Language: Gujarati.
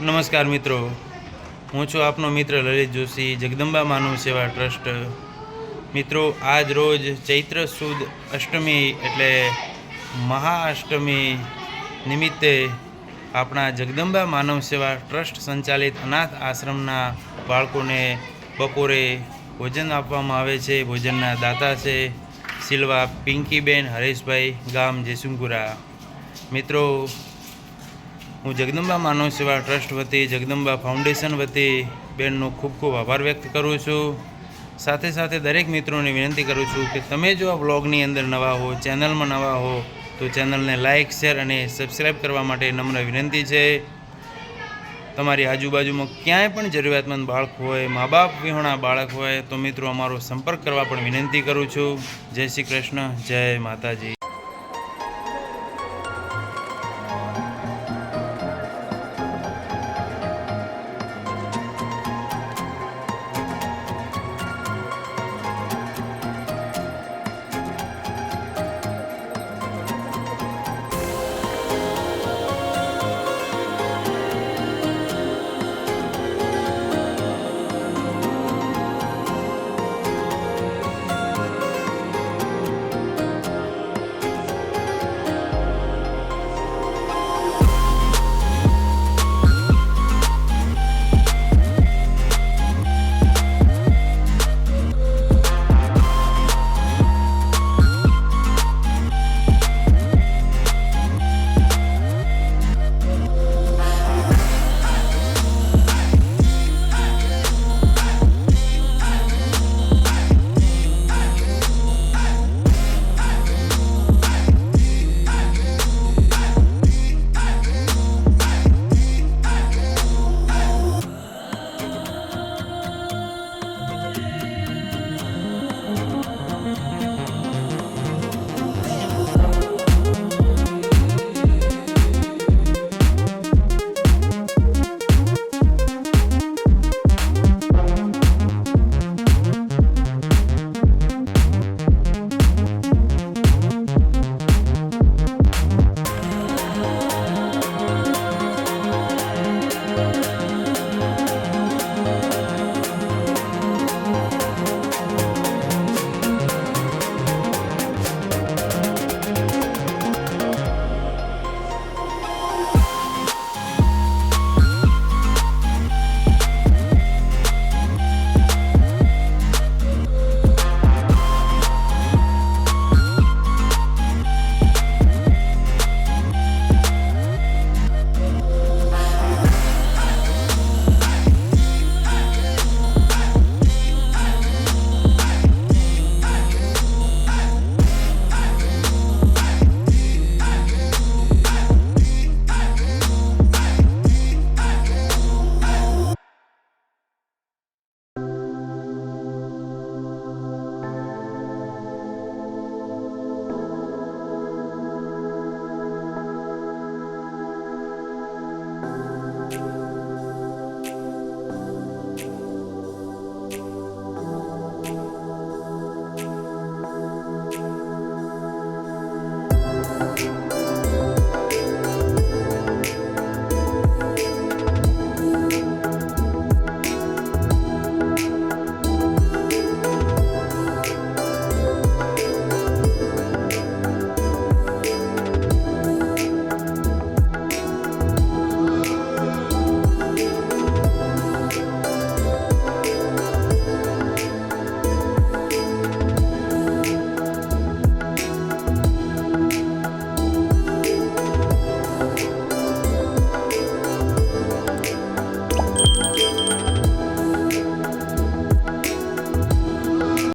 નમસ્કાર મિત્રો, હું છું આપનો મિત્ર લલિત જોશી, જગદંબા માનવ સેવા ટ્રસ્ટ. મિત્રો, આજ રોજ ચૈત્ર સુદ અષ્ટમી એટલે મહાઅષ્ટમી નિમિત્તે આપણા જગદંબા માનવ સેવા ટ્રસ્ટ સંચાલિત અનાથ આશ્રમના બાળકોને બપોરે ભોજન આપવામાં આવે છે. ભોજનના દાતા છે સિલ્વા પિંકીબેન હરેશભાઈ, ગામ જેસુંગપુરા. મિત્રો, હું જગદંબા માનવ સેવા ટ્રસ્ટ વતી, જગદંબા ફાઉન્ડેશન વતી બેનનો ખૂબ ખૂબ આભાર વ્યક્ત કરું છું. સાથે સાથે દરેક મિત્રોને વિનંતી કરું છું કે તમે જો આ બ્લોગની અંદર નવા હો, ચેનલમાં નવા હો, તો ચેનલને લાઇક, શેર અને સબસ્ક્રાઈબ કરવા માટે નમ્ર વિનંતી છે. તમારી આજુબાજુમાં ક્યાંય પણ જરૂરિયાતમંદ બાળક હોય, મા બાપ વિહોણા બાળક હોય, તો મિત્રો અમારો સંપર્ક કરવા પણ વિનંતી કરું છું. જય શ્રી કૃષ્ણ, જય માતાજી.